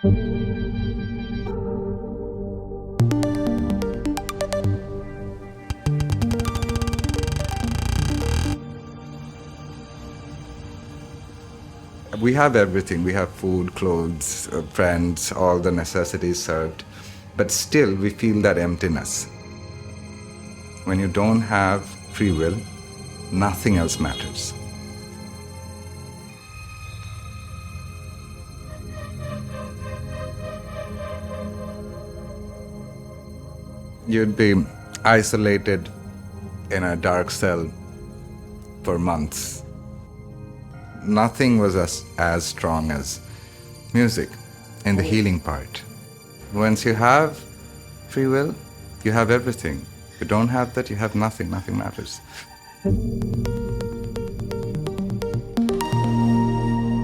We have everything. We have food, clothes, friends, all the necessities served. But still, we feel that emptiness. When you don't have free will, nothing else matters. You'd be isolated in a dark cell for months. Nothing was as strong as music in the healing part. Once you have free will, you have everything. If you don't have that, you have nothing. Nothing matters.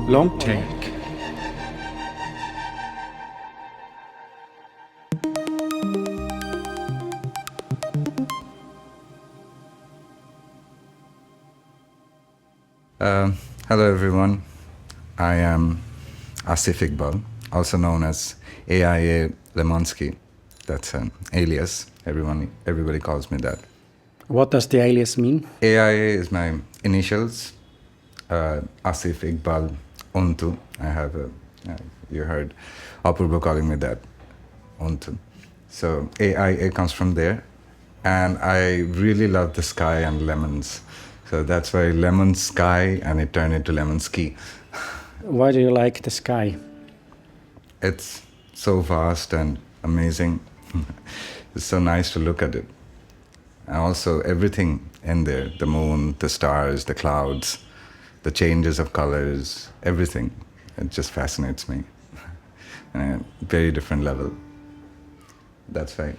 Long take. Hello everyone, I am Asif Iqbal, also known as Aia Lemonsky. That's an alias, everybody calls me that. What does the alias mean? AIA is my initials, Asif Iqbal Untu. I have you heard Apurba calling me that, Untu. So AIA comes from there, and I really love the sky and lemons. So that's why lemon sky, and it turned into Lemonsky. Why do you like the sky? It's so vast and amazing. It's so nice to look at it. And also everything in there, the moon, the stars, the clouds, the changes of colors, everything. It just fascinates me on a very different level. That's why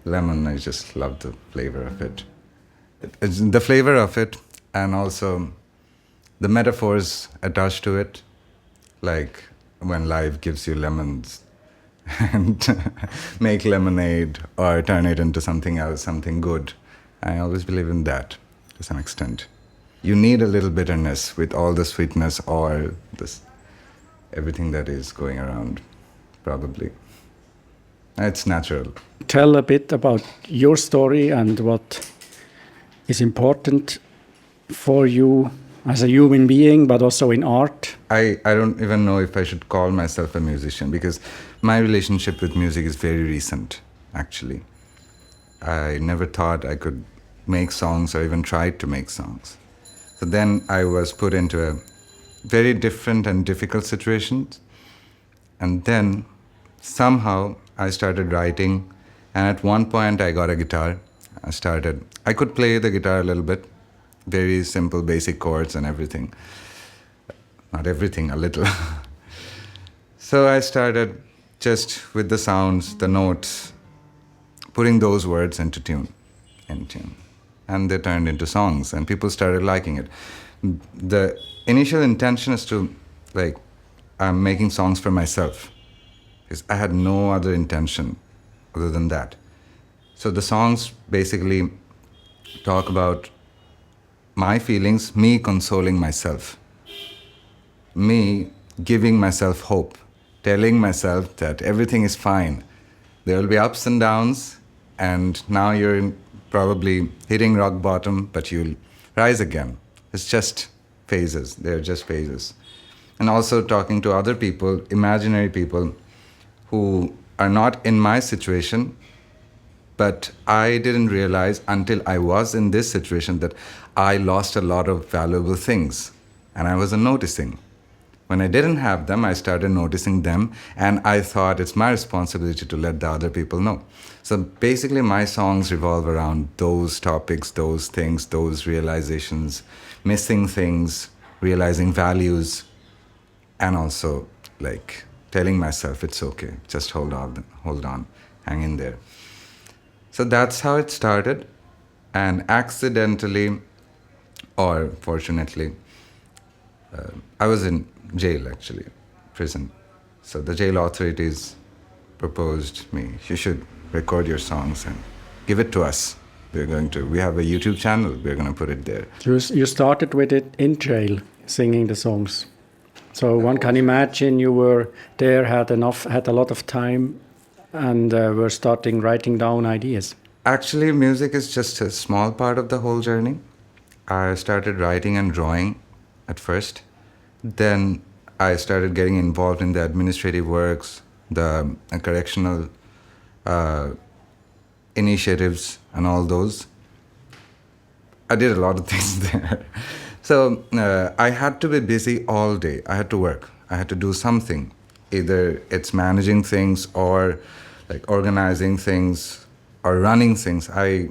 lemon, I just love the flavor of it. It's the flavor of it, and also the metaphors attached to it, like when life gives you lemons and make lemonade or turn it into something else, something good. I always believe in that to some extent. You need a little bitterness with all the sweetness or this everything that is going around, probably. It's natural. Tell a bit about your story and what is important for you as a human being, but also in art. I don't even know if I should call myself a musician, because my relationship with music is very recent, actually. I never thought I could make songs or even tried to make songs. So then I was put into a very different and difficult situation. And then somehow I started writing, and at one point I got a guitar. I could play the guitar a little bit, very simple, basic chords and everything. Not everything, a little. So I started just with the sounds, the notes, putting those words into tune. And they turned into songs, and people started liking it. The initial intention is I'm making songs for myself, because I had no other intention other than that. So the songs basically talk about my feelings, me consoling myself, me giving myself hope, telling myself that everything is fine. There will be ups and downs, and now you're probably hitting rock bottom, but you'll rise again. It's just phases. They're just phases. And also talking to other people, imaginary people who are not in my situation, but I didn't realize until I was in this situation that I lost a lot of valuable things, and I wasn't noticing. When I didn't have them, I started noticing them, and I thought it's my responsibility to let the other people know. So basically my songs revolve around those topics, those things, those realizations, missing things, realizing values, and also telling myself it's okay, just hold on, hang in there. So that's how it started, and accidentally, or fortunately, I was in jail, actually, prison. So the jail authorities proposed me, you should record your songs and give it to us. We have a YouTube channel, we're going to put it there. You started with it in jail, singing the songs. So one can imagine you were there, had a lot of time, and were starting writing down ideas. Actually, music is just a small part of the whole journey. I started writing and drawing at first. Then I started getting involved in the administrative works, the correctional uh, initiatives, and all those. I did a lot of things there. So I had to be busy all day. I had to work. I had to do something. Either it's managing things or like organizing things or running things. I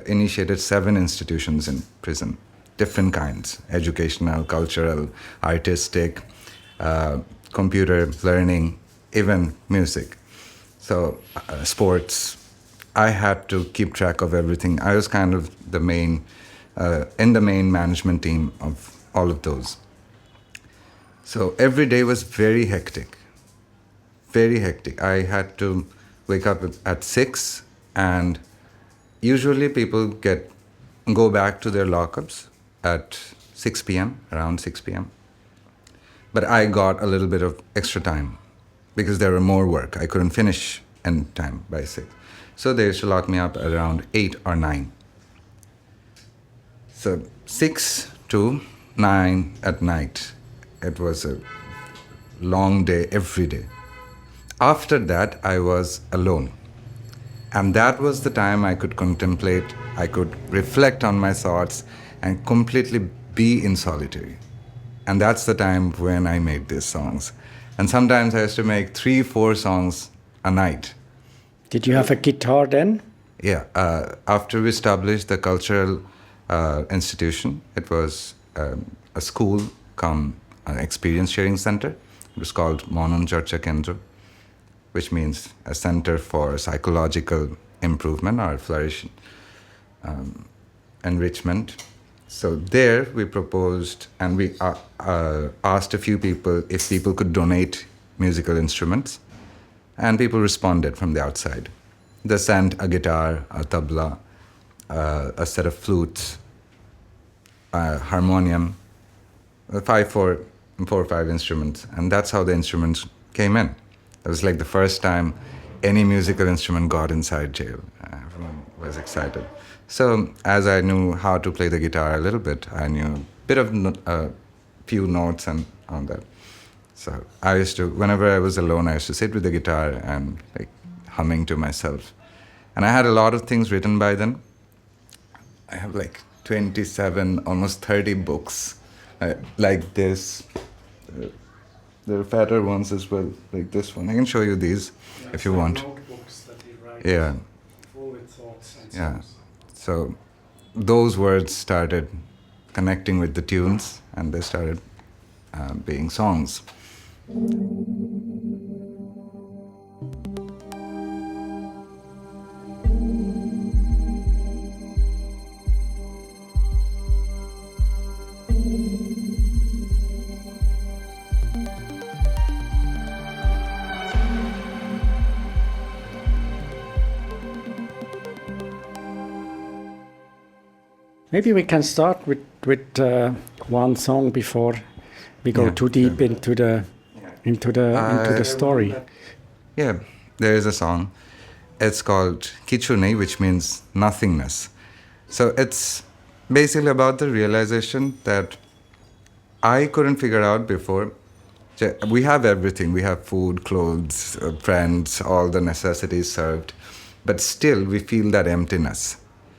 initiated 7 institutions in prison, different kinds: educational, cultural, artistic, computer learning, even music. So sports. I had to keep track of everything. I was kind of the main in the main management team of all of those. So every day was very hectic, very hectic. I had to wake up at 6, and usually people go back to their lockups at 6 p.m., around 6 p.m. But I got a little bit of extra time because there were more work. I couldn't finish in time by 6. So they used to lock me up at around 8 or 9. So 6 to 9 at night. It was a long day every day. After that, I was alone. And that was the time I could contemplate, I could reflect on my thoughts and completely be in solitary. And that's the time when I made these songs. And sometimes I used to make 3-4 songs a night. Did you have a guitar then? Yeah. After we established the cultural institution, it was a school come experience sharing center. It was called Monon Charcha Kendra, which means a center for psychological improvement or flourish, enrichment. So there we proposed and we asked a few people if people could donate musical instruments, and people responded from the outside. They sent a guitar, a tabla, a set of flutes, a harmonium, 4 or 5 instruments, and that's how the instruments came in. It was like the first time any musical instrument got inside jail. Everyone was excited. So as I knew how to play the guitar a little bit, I knew a bit of a few notes and all that. So I used to, whenever I was alone, I used to sit with the guitar and like humming to myself. And I had a lot of things written by then. I have like 27, almost 30 books like this. There are fatter ones as well, like this one. I can show you these if you want. Notebooks that you write. Yeah. Full with thoughts and Yeah. So those words started connecting with the tunes, and they started being songs. Maybe we can start with one song before we go too deep sure. into the story. Yeah, there is a song. It's called Kichu Nahi, which means nothingness. So it's basically about the realization that I couldn't figure out before. We have everything. We have food, clothes, friends, all the necessities served. But still, we feel that emptiness.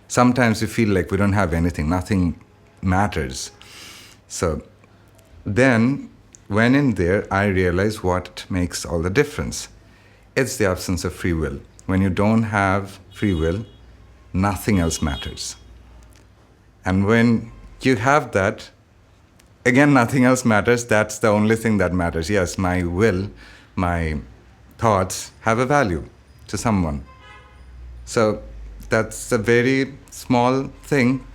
Sometimes we feel like we don't have anything. Nothing matters. So then, when in there, I realized what makes all the difference. It's the absence of free will. When you don't have free will, nothing else matters. And when you have that, again, nothing else matters. That's the only thing that matters. Yes, my will, my thoughts have a value to someone. So that's a very small thing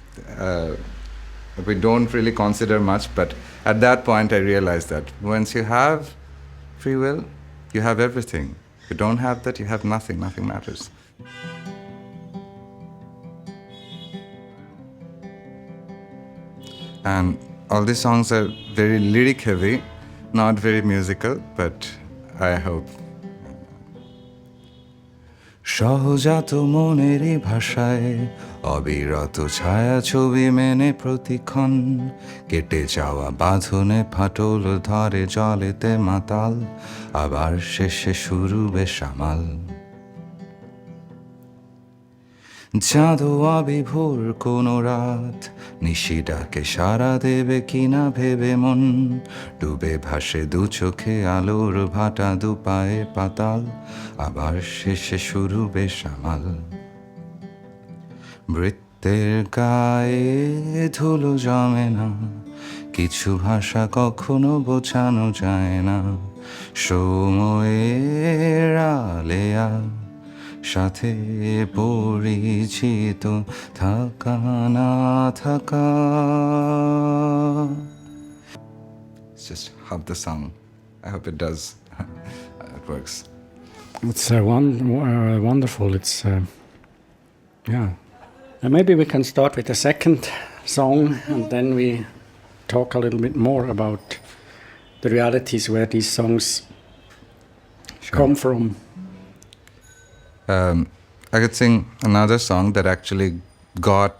we don't really consider much. But at that point, I realized that once you have free will, you have everything. If you don't have that, you have nothing. Nothing matters. And all these songs are very lyric heavy, Not very musical, but I hope. সহজাত মনেরই ভাষায় অবিরত ছায়া ছবি মেনে প্রতিক্ষণ কেটে যাওয়া বাঁধনে ফাটল ধরে জলেতে মাতাল আবার শেষে শুরু বেসামাল চাঁদো আবিভোর কোনো রাত নিশিডাকে সারা দেবে কিনা ভেবে মন ডুবে ভাসে দু চোখে আলোর ভাটা দু পায়ে পাতাল আবার শেষে শুরু বেসামাল বৃত্তের গায়ে ধুলো জমে না কিছু ভাষা কখনো বোঝানো যায় না সময়ের আলেয়া সাথে পরিচিত থাকা না থাকা It's just half the song. I hope it does. It works. It's wonderful. It's yeah. And maybe we can start with the second song, and then we talk a little bit more about the realities where these songs come from. I could sing another song that actually got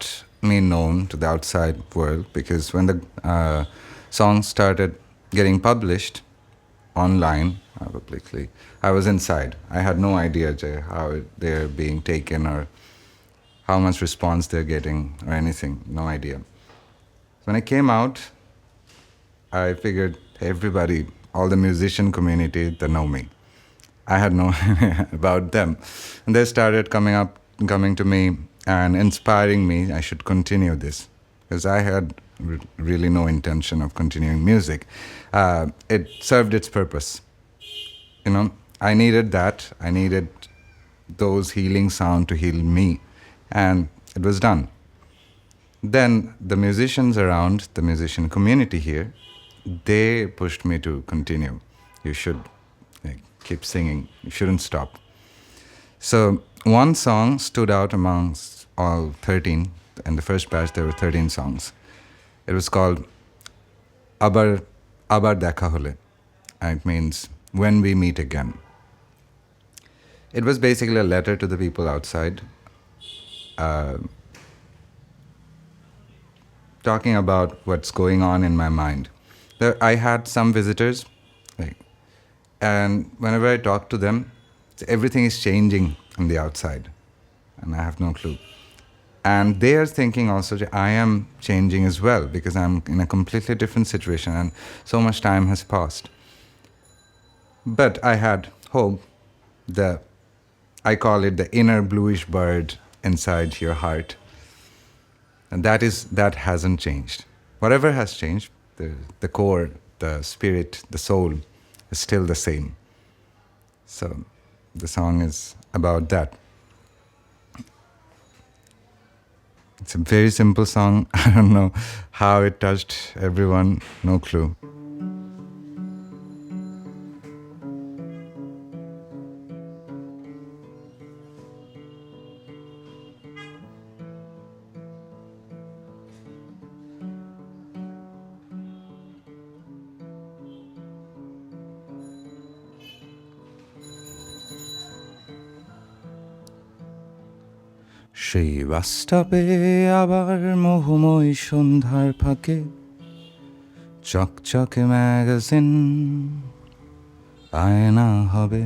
me known to the outside world because when the song started getting published online, publicly, I was inside. I had no idea how they're being taken or how much response they're getting or anything. No idea. So when I came out, I figured everybody, all the musician community, they know me. I had no idea about them. And they started coming to me and inspiring me I should continue this. Because I had really no intention of continuing music. It served its purpose. You know, I needed that. I needed those healing sound to heal me. And it was done. Then the musicians around, the musician community here, they pushed me to continue. You should keep singing. You shouldn't stop. So one song stood out amongst all 13. In the first batch, there were 13 songs. It was called Abar Dhaka Hole. And it means when we meet again. It was basically a letter to the people outside, talking about what's going on in my mind. I had some visitors, and whenever I talk to them, everything is changing on the outside, and I have no clue. And they are thinking also that I am changing as well because I'm in a completely different situation and so much time has passed. But I had hope. I call it the inner bluish bird inside your heart. And that hasn't changed. Whatever has changed, the core, the spirit, the soul is still the same. So the song is about that. It's a very simple song. I don't know how it touched everyone. No clue. সেই বাসস্টপে আবার মোহময় সন্ধ্যার ফাঁকে চকচকে magazine আয়না হবে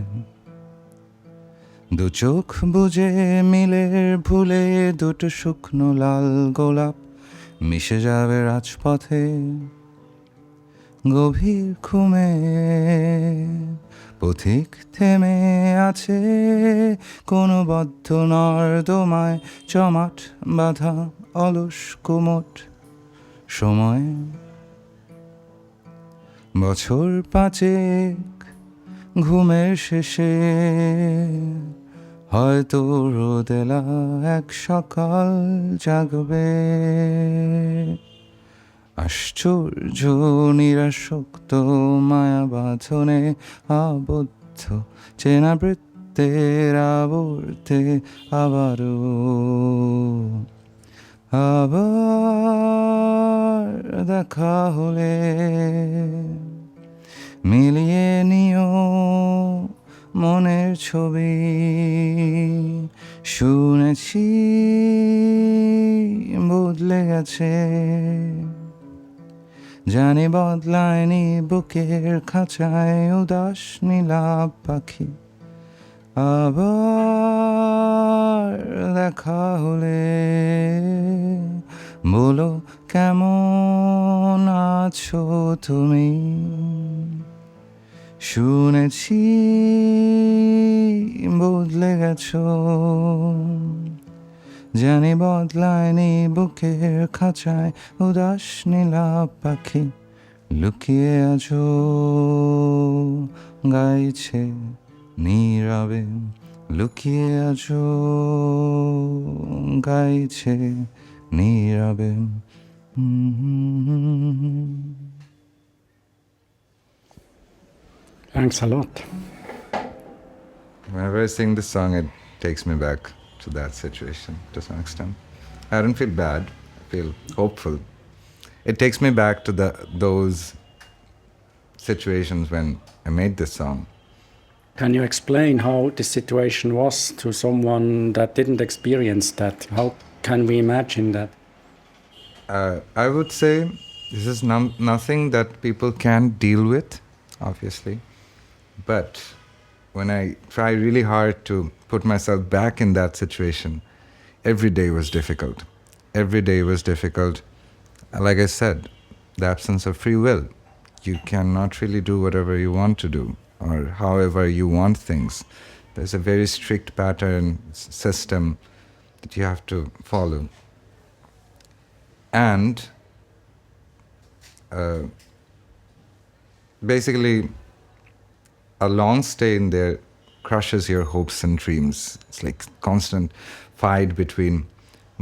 দু চোখ বুঝে মিলে ভুলে দুটো শুকনো লাল গোলাপ মিশে যাবে রাজপথে গভীর ঘুমে পথিক থেমে আছে কোনো বদ্ধ নর্দমায় জমাট বাঁধা অলস কুমট সময় বছর পাঁচেক ঘুমের শেষে হয়তো রোদেলা এক সকাল জাগবে আশ্চর্য নিরাসক্ত মায়া বাঁধনে আবদ্ধ চেনা বৃত্তের আবর্তে আবার দেখা হলে মিলিয়ে নিও মনের ছবি, শুনেছি বদলে গেছে, জানি বদলায়নি বুকের খাঁচায় উদাস নীলাভ পাখি। আবার দেখা হলে বলো কেমন আছো তুমি, শুনেছি বদলে গেছো, জানি বদলায়নি বুকের খাঁচায় উদাস নীলাভ পাখি। লুকিয়ে আছো গাইছে নীরবে, লুকিয়ে আছো গাইছে নীরবে। Thanks a lot. Whenever I sing this song, it takes me back to that situation to some extent. I don't feel bad. I feel hopeful. It takes me back to those situations when I made this song. Can you explain how the situation was to someone that didn't experience that? How can we imagine that? I would say this is nothing that people can deal with, obviously. But when I try really hard to put myself back in that situation, every day was difficult. Every day was difficult. Like I said, the absence of free will. You cannot really do whatever you want to do or however you want things. There's a very strict pattern system that you have to follow. And basically, a long stay in there crushes your hopes and dreams. It's like constant fight between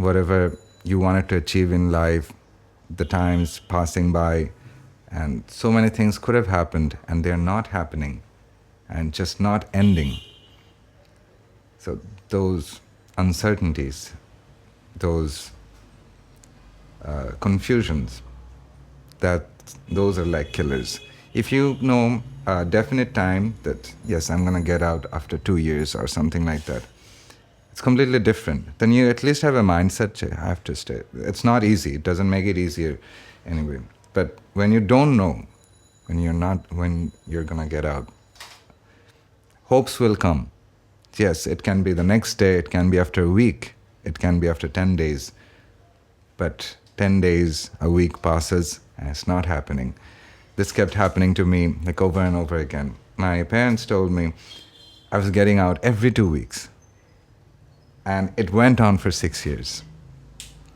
whatever you wanted to achieve in life, the times passing by, and so many things could have happened and they're not happening and just not ending. So those uncertainties, those confusions, those are like killers. If you know a definite time that, yes, I'm going to get out after 2 years or something like that, it's completely different. Then you at least have a mindset, I have to stay. It's not easy. It doesn't make it easier anyway. But when you don't know, when you're going to get out, hopes will come. Yes, it can be the next day, it can be after a week, it can be after 10 days. But 10 days, a week passes, and it's not happening. This kept happening to me like over and over again. My parents told me I was getting out every 2 weeks. And it went on for 6 years.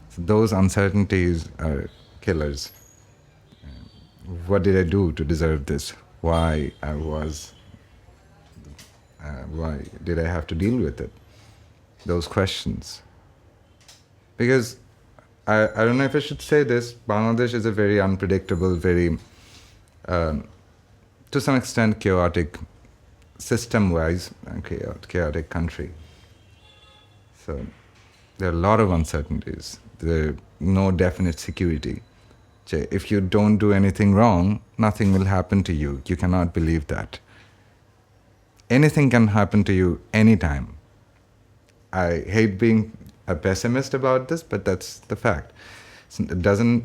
So those uncertainties are killers. What did I do to deserve this? Why did I have to deal with it? Those questions. Because I don't know if I should say this, Bangladesh is a very unpredictable, very, to some extent, chaotic, system-wise, chaotic country. So there are a lot of uncertainties. There are no definite security. If you don't do anything wrong, nothing will happen to you. You cannot believe that. Anything can happen to you anytime. I hate being a pessimist about this, but that's the fact. It doesn't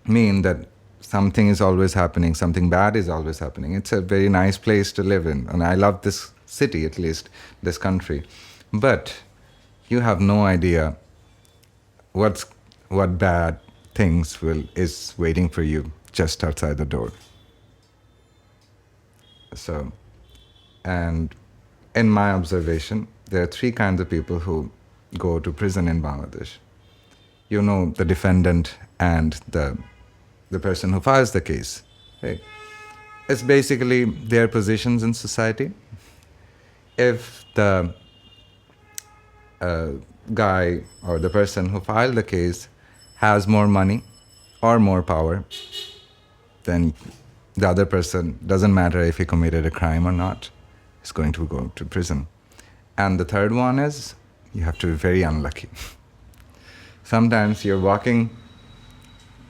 mean that something is always happening, something bad is always happening. It's a very nice place to live in, and I love this city, at least, this country. But you have no idea what bad things is waiting for you just outside the door. So, and in my observation, there are 3 kinds of people who go to prison in Bangladesh. You know, the defendant and the person who files the case. Right? It's basically their positions in society. If the guy or the person who filed the case has more money or more power, then the other person, doesn't matter if he committed a crime or not, is going to go to prison. And the third one is, you have to be very unlucky. Sometimes you're walking,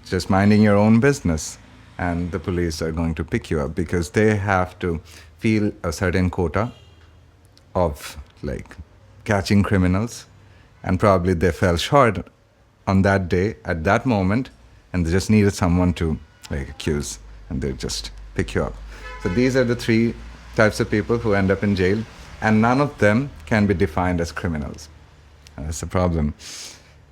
just minding your own business, and the police are going to pick you up because they have to feel a certain quota of like catching criminals, and probably they fell short on that day at that moment, and they just needed someone to like accuse, and they just pick you up. So these are the three types of people who end up in jail, and none of them can be defined as criminals. That's the problem.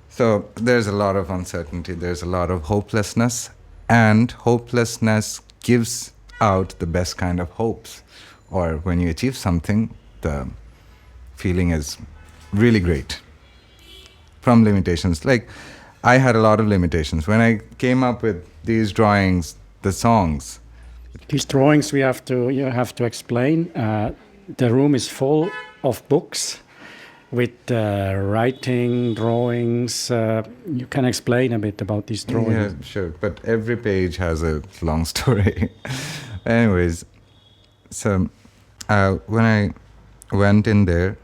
So there's a lot of uncertainty, there's a lot of hopelessness, and hopelessness gives out the best kind of hopes. Or when you achieve something, the feeling is really great. From limitations, like I had a lot of limitations. When I came up with these drawings, the songs. These drawings you have to explain. The room is full of books with writing, drawings. You can explain a bit about these drawings. Yeah, sure. But every page has a long story. Anyways, so when I went in there,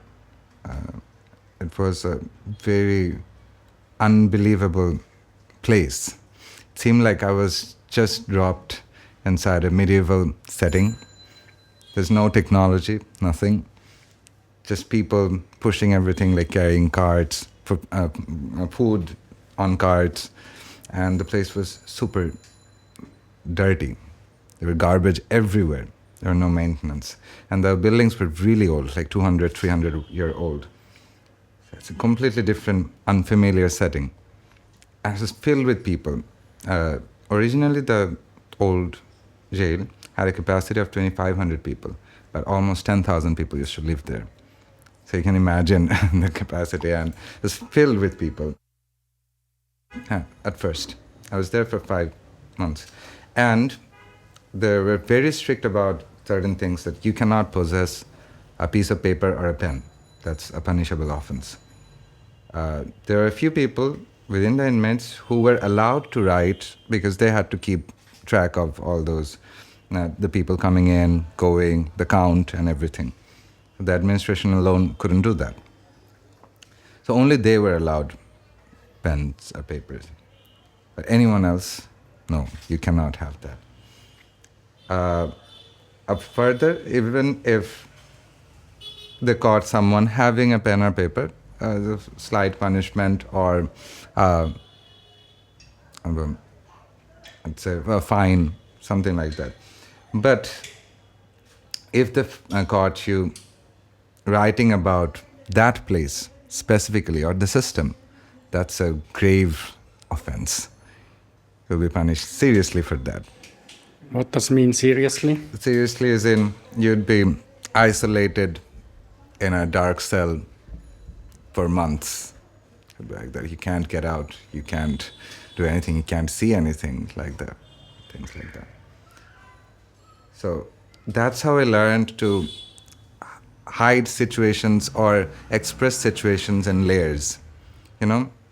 it was a very unbelievable place. It seemed like I was just dropped inside a medieval setting. There's no technology, nothing. Just people pushing everything, like carrying carts, for, food on carts. And the place was super dirty. There were garbage everywhere. There were no maintenance. And the buildings were really old, like 200, 300-year old. It's a completely different, unfamiliar setting. And it was filled with people. Originally, the old jail had a capacity of 2,500 people, but almost 10,000 people used to live there. So you can imagine the capacity, and it was filled with people. At first, I was there for 5 months. And they were very strict about certain things, that you cannot possess a piece of paper or a pen. That's a punishable offense. There are a few people within the inmates who were allowed to write because they had to keep track of all those, the people coming in, going, the count and everything. The administration alone couldn't do that. So only they were allowed pens or papers. But anyone else, no, you cannot have that. Further, even if they caught someone having a pen or paper, the slight punishment or I'd say a fine, something like that. But if they caught you writing about that place specifically or the system, that's a grave offense. You'll be punished seriously for that. What does mean seriously? Seriously as in you'd be isolated in a dark cell for months. Like that. You can't get out, you can't do anything, you can't see anything, like that. Things like that. So that's how I learned to hide situations or express situations in layers,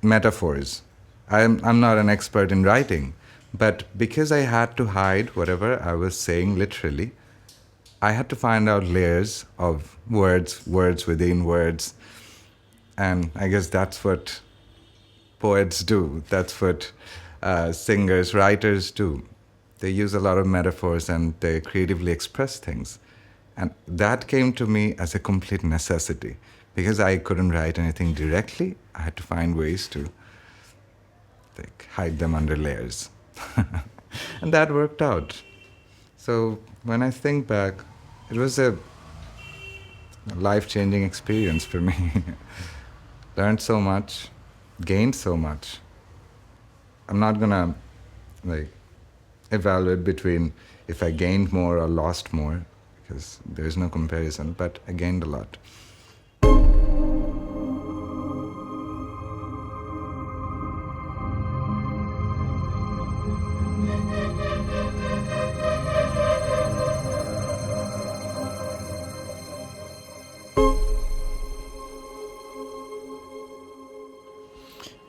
metaphors. I'm not an expert in writing, but because I had to hide whatever I was saying literally, I had to find out layers of words within words. And I guess that's what poets do. That's what singers, writers do. They use a lot of metaphors and they creatively express things. And that came to me as a complete necessity. Because I couldn't write anything directly, I had to find ways to hide them under layers. And that worked out. So when I think back, it was a life-changing experience for me. Learned so much, gained so much. I'm not gonna evaluate between if I gained more or lost more, because there's no comparison, but I gained a lot.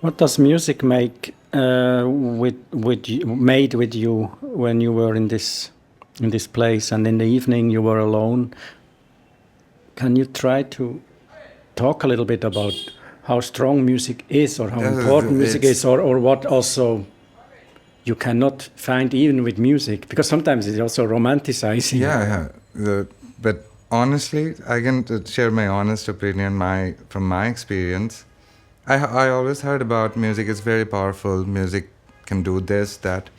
What does music make made with you when you were in this place, and in the evening you were alone? Can you try to talk a little bit about how strong music is, or how important music is, or what also you cannot find even with music, because sometimes it's also romanticizing. But honestly, I can share my honest opinion. From my experience, I always heard about music is very powerful. Music can do this, that.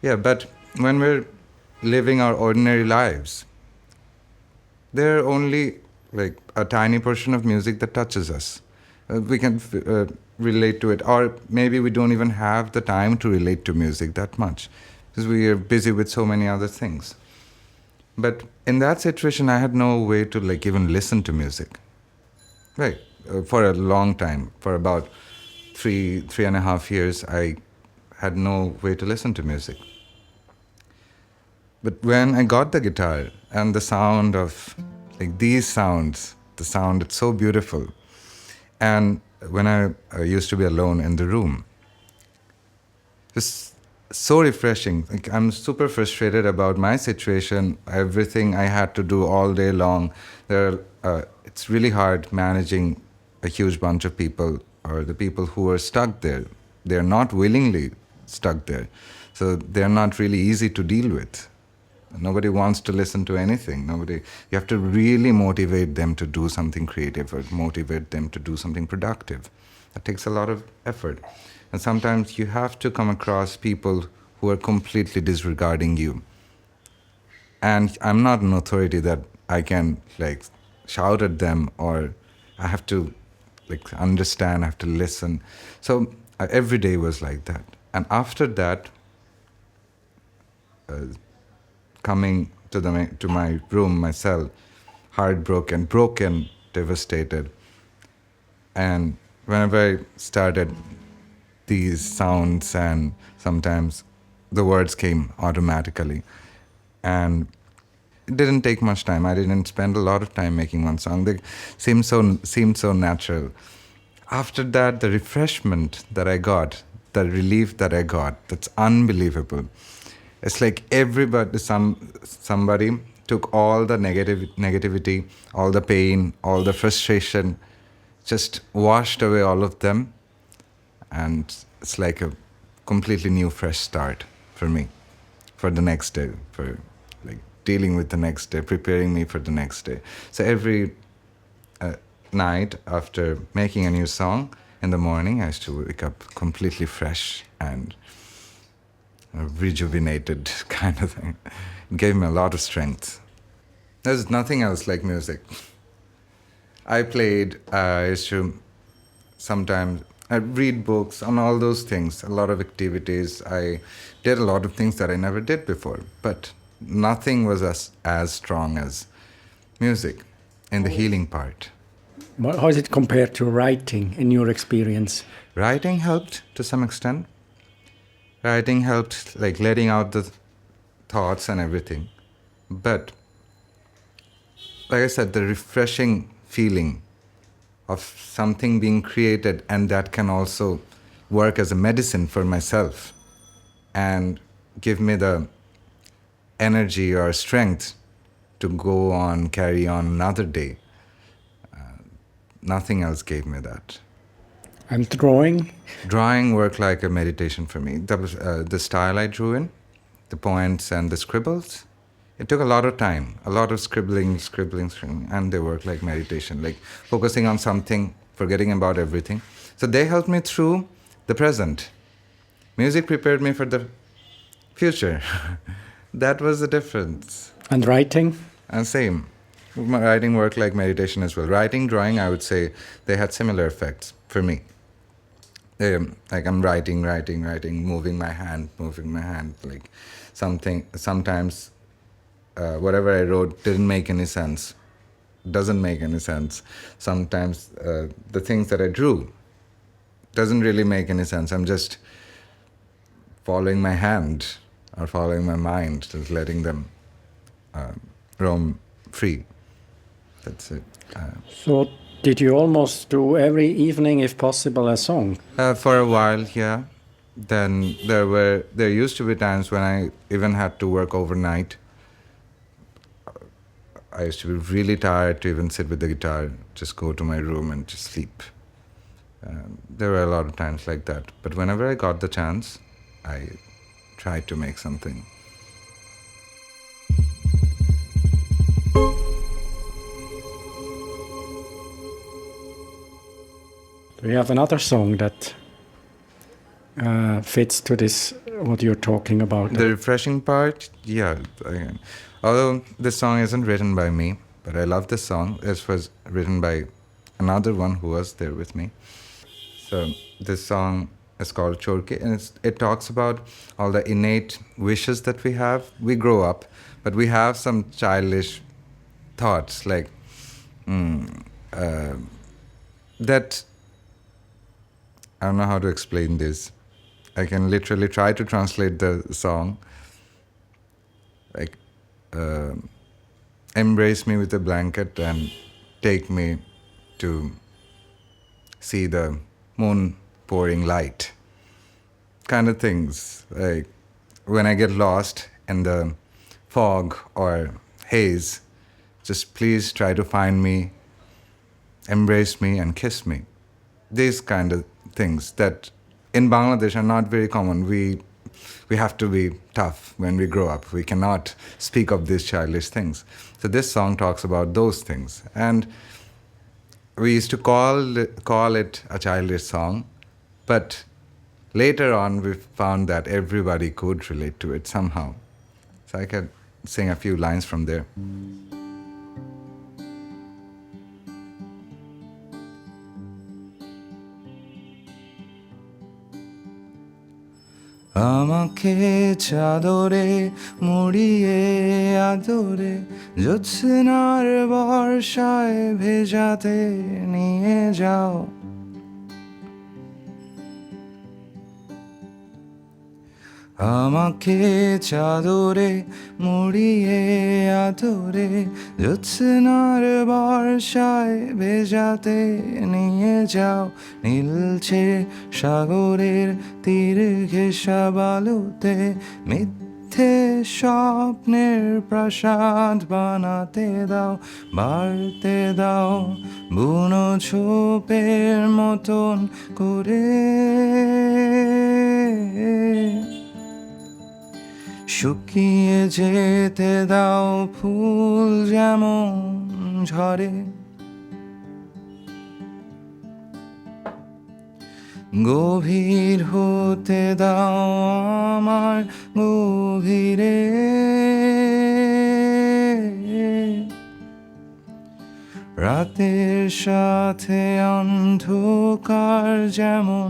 Yeah, but when we're living our ordinary lives, there are only like a tiny portion of music that touches us. We can relate to it, or maybe we don't even have the time to relate to music that much because we are busy with so many other things. But in that situation, I had no way to like even listen to music. Right, for a long time, for about 3.5 years, I had no way to listen to music. But when I got the guitar and the sound of like these sounds, the sound, it's so beautiful. And when I used to be alone in the room, it's so refreshing. Like I'm super frustrated about my situation, everything I had to do all day long. It's really hard managing a huge bunch of people, or the people who are stuck there. They're not willingly stuck there. So they're not really easy to deal with. Nobody wants to listen to anything. You have to really motivate them to do something creative or motivate them to do something productive. That takes a lot of effort. And sometimes you have to come across people who are completely disregarding you. And I'm not an authority that I can like shout at them, or I have to like understand, I have to listen. So every day was like that. And after that, coming to my room, my cell, heartbroken, broken, devastated. And whenever I started these sounds, and sometimes the words came automatically. And it didn't take much time. I didn't spend a lot of time making one song. They seemed so natural. After that, the refreshment that I got, the relief that I got, that's unbelievable. It's like somebody took all the negativity, all the pain, all the frustration, just washed away all of them. And it's like a completely new, fresh start for me, for the next day, for like dealing with the next day, preparing me for the next day. So every night after making a new song, in the morning, I used to wake up completely fresh and rejuvenated kind of thing. It gave me a lot of strength. There's nothing else like music. I used to sometimes read books on all those things, a lot of activities. I did a lot of things that I never did before, but nothing was as strong as music in the healing part. How is it compared to writing in your experience? Writing helped to some extent. Writing helped, like letting out the thoughts and everything. But, like I said, the refreshing feeling of something being created, and that can also work as a medicine for myself and give me the energy or strength to go on, carry on another day. Nothing else gave me that. And drawing? Drawing worked like a meditation for me. The style I drew in, the points and the scribbles, it took a lot of time, a lot of scribbling, and they worked like meditation, like focusing on something, forgetting about everything. So they helped me through the present. Music prepared me for the future. That was the difference. And writing? And same. My writing worked like meditation as well. Writing, drawing, I would say they had similar effects for me. Like I'm writing, moving my hand, like something. Sometimes whatever I wrote didn't make any sense, doesn't make any sense. Sometimes the things that I drew doesn't really make any sense. I'm just following my hand or following my mind, just letting them roam free. That's it. So did you almost do every evening, if possible, a song? For a while, yeah. Then there used to be times when I even had to work overnight. I used to be really tired to even sit with the guitar, just go to my room and just sleep. There were a lot of times like that. But whenever I got the chance, I try to make something. We have another song that fits to this, what you're talking about. The refreshing part, yeah. Although this song isn't written by me, but I love this song. This was written by another one who was there with me. So this song is called Chorke, and it talks about all the innate wishes that we have. We grow up, but we have some childish thoughts like that. I don't know how to explain this. I can literally try to translate the song. Like, embrace me with a blanket and take me to see the moon pouring light. Kind of things. Like, when I get lost in the fog or haze, just please try to find me, embrace me, and kiss me. These kind of things that in Bangladesh are not very common. We have to be tough when we grow up. We cannot speak of these childish things. So this song talks about those things. And we used to call it a childish song, but later on we found that everybody could relate to it somehow. So I could sing a few lines from there. আমাকে চাদরে মুড়িয়ে আদরে জ্যোৎস্নার বর্ষায় ভেজাতে নিয়ে যাও আমাকে চাদরে মুড়িয়ে আদরে জ্যোৎস্নার বর্ষায় ভেজাতে নিয়ে যাও নীলছে সাগরের তীর ঘেঁষা বালুতে মিথ্যে স্বপ্নের প্রাসাদ বানাতে দাও বাড়তে দাও বুনো ছোপের মতন করে শুকিয়ে যেতে দাও ফুল যেমন ঝরে গভীর হতে দাও আমার গভীরে রাতের সাথে অন্ধকার যেমন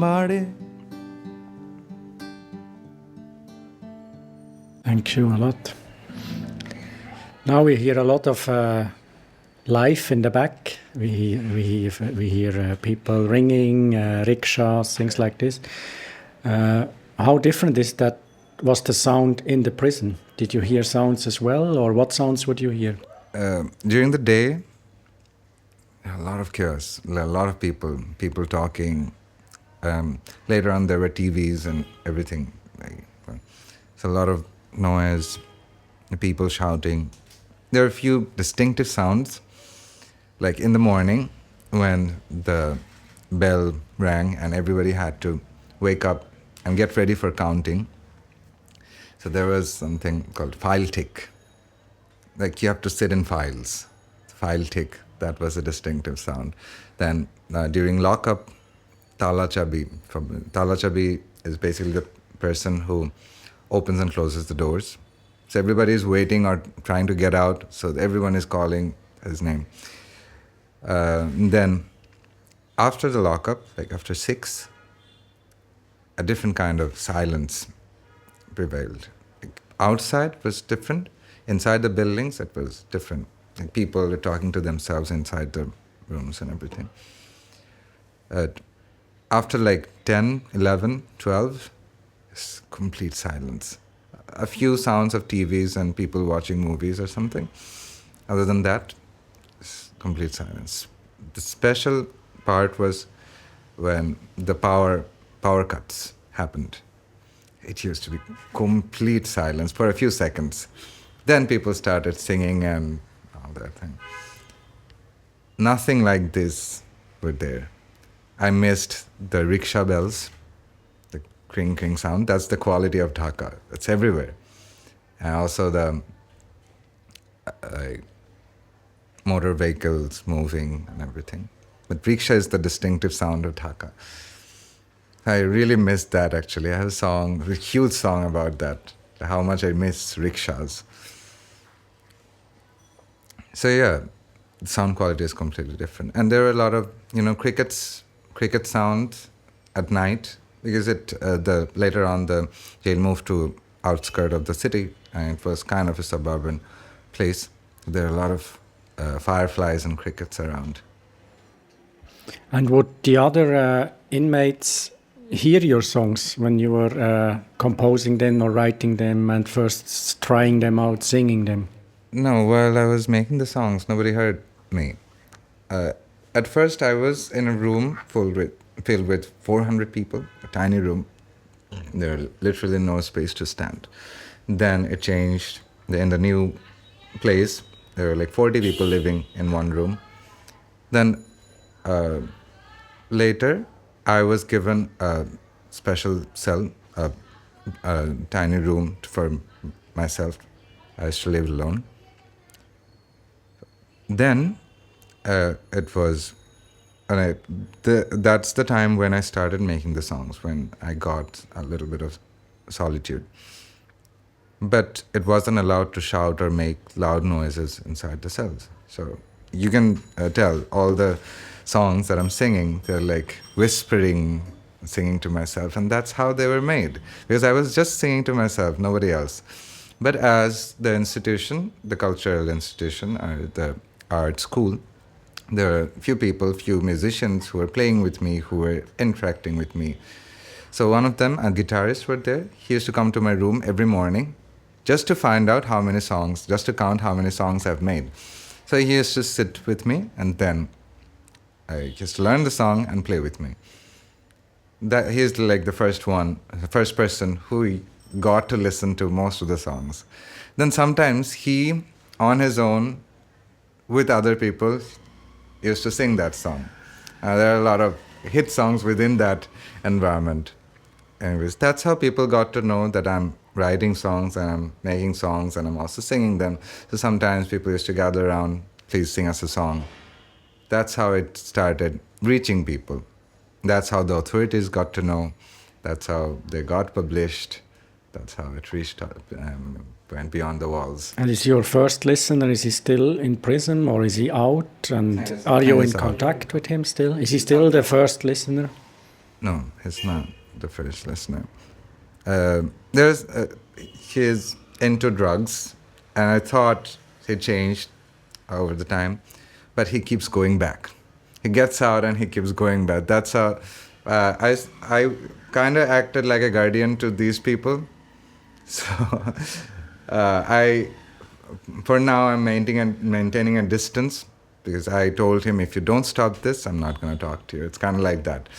বাড়ে. Thank you a lot. Now we hear a lot of life in the back. We hear people ringing, rickshaws, things like this. How different is that? Was the sound in the prison? Did you hear sounds as well, or what sounds would you hear? During the day, a lot of chaos, a lot of people talking. Later on, there were TVs and everything. So a lot of noise, people shouting. There are a few distinctive sounds, like in the morning when the bell rang and everybody had to wake up and get ready for counting. So there was something called file tick. Like you have to sit in files. File tick, that was a distinctive sound. Then during lockup, tala chabi. Tala chabi is basically the person who opens and closes the doors. So everybody is waiting or trying to get out, so everyone is calling his name. Then after the lockup, like after 6, a different kind of silence prevailed. Like outside was different. Inside the buildings, it was different. Like people were talking to themselves inside the rooms and everything. After like 10, 11, 12, it's complete silence. A few sounds of TVs and people watching movies or something. Other than that, it's complete silence. The special part was when the power cuts happened. It used to be complete silence for a few seconds. Then people started singing and all that thing. Nothing like this were there. I missed the rickshaw bells, the kring kring sound. That's the quality of Dhaka. It's everywhere. And also the motor vehicles moving and everything. But rickshaw is the distinctive sound of Dhaka. I really miss that actually. I have a huge song about that, how much I miss rickshaws. So yeah, the sound quality is completely different. And there are a lot of, cricket sound at night, because later on the jail moved to outskirt of the city, and it was kind of a suburban place. There are a lot of fireflies and crickets around. And would the other inmates hear your songs when you were composing them or writing them and first trying them out, singing them? No, while I was making the songs, nobody heard me. At first, I was in a room filled with 400 people, a tiny room. There was literally no space to stand. Then it changed. In the new place, there were like 40 people living in one room. Then later, I was given a special cell, a tiny room for myself. I used to live alone. Then it was, that's the time when I started making the songs, when I got a little bit of solitude. But it wasn't allowed to shout or make loud noises inside the cells. So you can tell all the songs that I'm singing, they're like whispering, singing to myself. And that's how they were made, because I was just singing to myself, nobody else. But as the institution, the cultural institution, the art school, there are few musicians who were playing with me, who were interacting with me. So one of them, a guitarist, were there. He used to come to my room every morning just to find out how many songs, just to count how many songs I've made. So he used to sit with me, and then I just learn the song and play with me. That he's like the first person who got to listen to most of the songs. Then sometimes he, on his own, with other people, used to sing that song. There are a lot of hit songs within that environment. Anyways, that's how people got to know that I'm writing songs and I'm making songs and I'm also singing them. So sometimes people used to gather around, please sing us a song. That's how it started reaching people. That's how the authorities got to know. That's how they got published. That's how it reached out, went beyond the walls. And is your first listener, is he still in prison or is he out? And are you in contact with him still? Is he still the first listener? No, he's not the first listener. He's into drugs, and I thought he changed over the time, but he keeps going back. He gets out and he keeps going back. That's how I kind of acted like a guardian to these people. So for now, I'm maintaining a distance, because I told him, if you don't stop this, I'm not going to talk to you. It's kind of like that.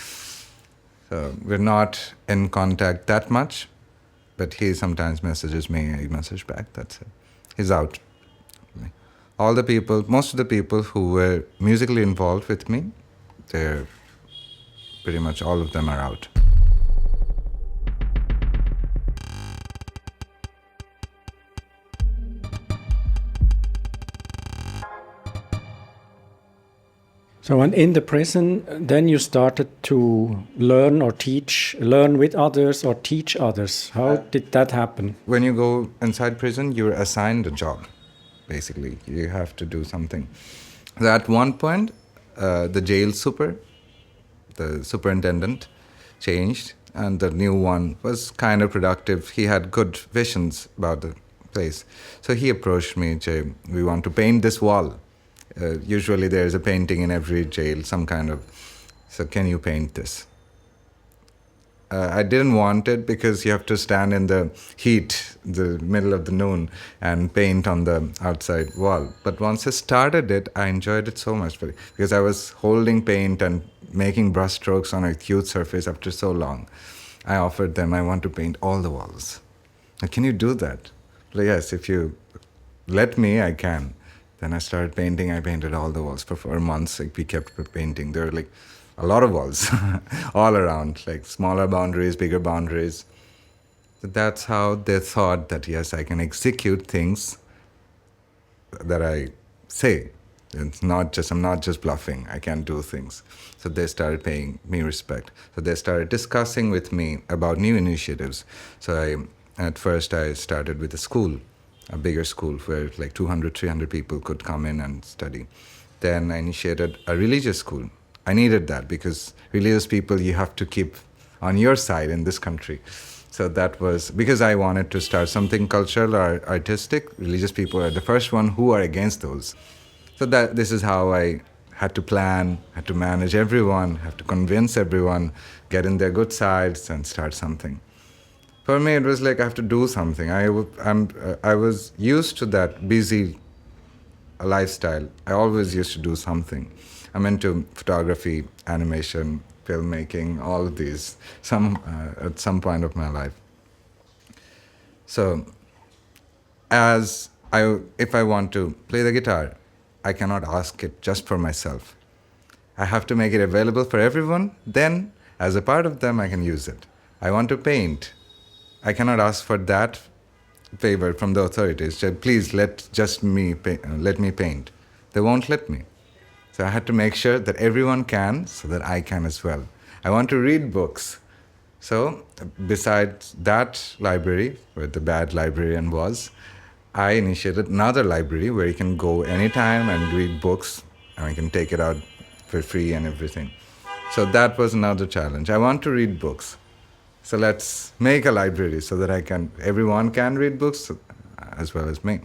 So we're not in contact that much, but he sometimes messages me, I message back, that's it. He's out. Most of the people who were musically involved with me, they're pretty much all of them are out. So when in the prison, then you started to learn with others or teach others. How did that happen? When you go inside prison, you're assigned a job, basically. You have to do something. So at one point, the jail the superintendent changed, and the new one was kind of productive. He had good visions about the place. So he approached me, Jay, we want to paint this wall. Usually there is a painting in every jail, so can you paint this? I didn't want it, because you have to stand in the heat, the middle of the noon, and paint on the outside wall. But once I started it, I enjoyed it so much, because I was holding paint and making brush strokes on a huge surface after so long. I offered them, I want to paint all the walls. Can you do that? Yes, if you let me, I can. Then I started painting. I painted all the walls for 4 months. We kept painting. There were a lot of walls all around, like smaller boundaries, bigger boundaries. So that's how they thought that, yes, I can execute things that I say. It's not just, I'm not just bluffing, I can do things. So they started paying me respect. So they started discussing with me about new initiatives. So at first I started with a school, a bigger school where like 200, 300 people could come in and study. Then I initiated a religious school. I needed that because religious people you have to keep on your side in this country. So that was because I wanted to start something cultural or artistic. Religious people are the first one who are against those. So this is how I had to plan, had to manage everyone, have to convince everyone, get in their good sides and start something. For me, it was like I have to do something. I was used to that busy lifestyle. I always used to do something. I'm into photography, animation, filmmaking, all of these at some point of my life. So if I want to play the guitar, I cannot ask it just for myself. I have to make it available for everyone. Then, as a part of them, I can use it. I want to paint. I cannot ask for that favor from the authorities. Please let me paint. They won't let me. So I had to make sure that everyone can, so that I can as well. I want to read books. So besides that library, where the bad librarian was, I initiated another library where you can go anytime and read books, and I can take it out for free and everything. So that was another challenge. I want to read books. So let's make a library so that everyone can read books as well as me.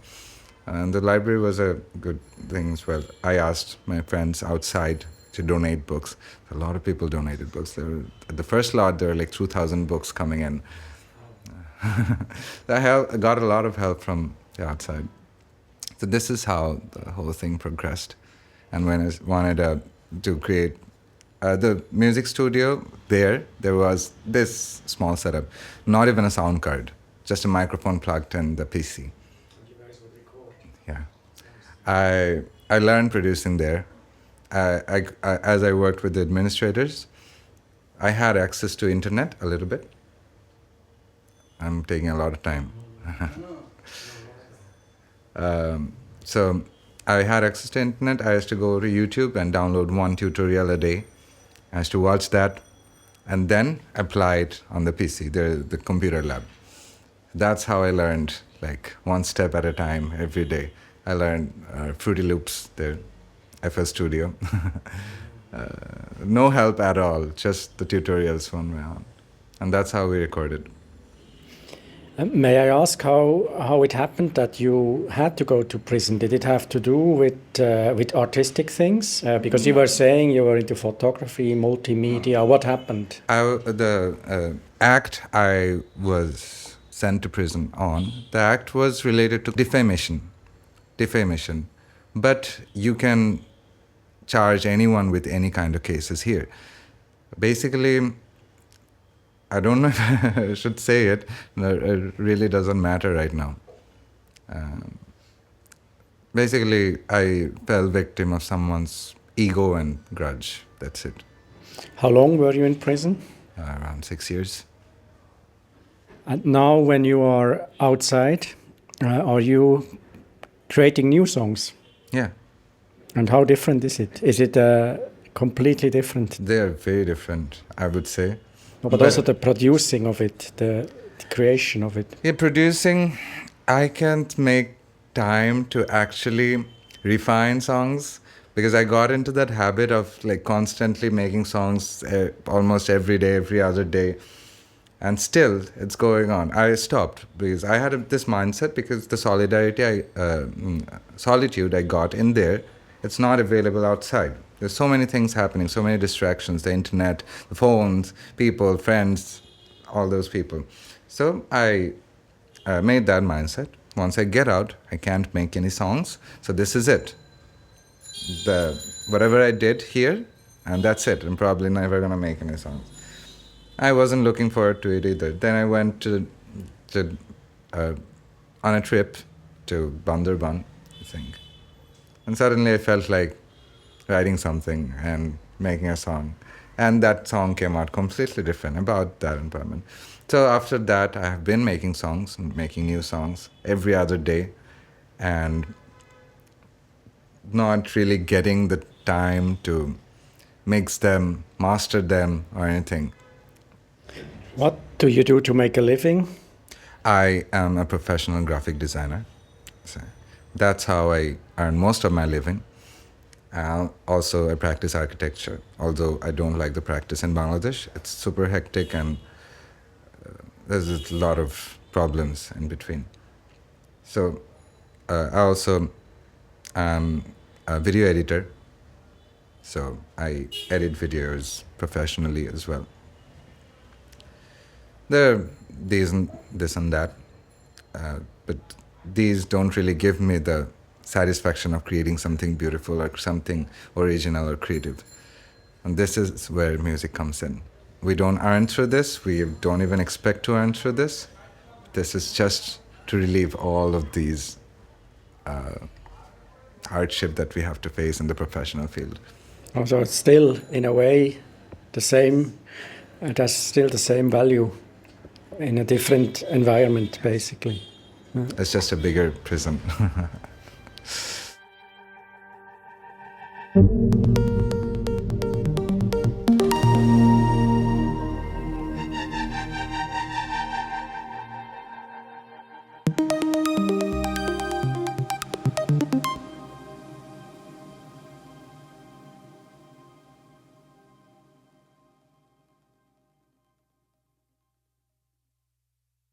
And the library was a good thing as well. I asked my friends outside to donate books. A lot of people donated books. At the first lot, there were like 2,000 books coming in. I got a lot of help from the outside. So this is how the whole thing progressed. And when I wanted to create the music studio, there was this small setup, not even a sound card, just a microphone plugged in the PC. Yeah, I learned producing there. As I worked with the administrators, I had access to internet a little bit. I'm taking a lot of time. So I had access to internet. I used to go to YouTube and download one tutorial a day. I used to watch that and then apply it on the PC, the computer lab. That's how I learned, like one step at a time every day. I learned Fruity Loops, the FL Studio. No help at all, just the tutorials on my own. And that's how we recorded. May I ask how it happened that you had to go to prison? Did it have to do with artistic things? Because you were saying you were into photography, multimedia. What happened? The act I was sent to prison on, the act was related to defamation. But you can charge anyone with any kind of cases here. Basically, I don't know if I should say it. It really doesn't matter right now. Basically, I fell victim of someone's ego and grudge. That's it. How long were you in prison? Around 6 years. And now when you are outside, are you creating new songs? Yeah. And how different is it? Is it completely different? They are very different, I would say. But also the producing of it, the creation of it. Yeah, producing, I can't make time to actually refine songs because I got into that habit of like constantly making songs almost every day, every other day. And still, it's going on. I stopped because I had this mindset because the solitude I got in there, it's not available outside. There's so many things happening, so many distractions, the internet, the phones, people, friends, all those people. So I made that mindset. Once I get out, I can't make any songs. So this is it. Whatever I did here, and that's it. I'm probably never going to make any songs. I wasn't looking forward to it either. Then I went on a trip to Bandarban, I think. And suddenly I felt like writing something and making a song. And that song came out completely different about that environment. So after that, I have been making songs and making new songs every other day, and not really getting the time to mix them, master them, or anything. What do you do to make a living? I am a professional graphic designer. So that's how I earn most of my living. Also, I practice architecture, although I don't like the practice in Bangladesh. It's super hectic and there's a lot of problems in between. So I also am a video editor. So I edit videos professionally as well. There are this and that, but these don't really give me the satisfaction of creating something beautiful or something original or creative. And this is where music comes in. We don't earn through this. We don't even expect to earn through this. This is just to relieve all of these hardship that we have to face in the professional field. So it's still, in a way, the same. It has still the same value in a different environment, basically. It's just a bigger prison.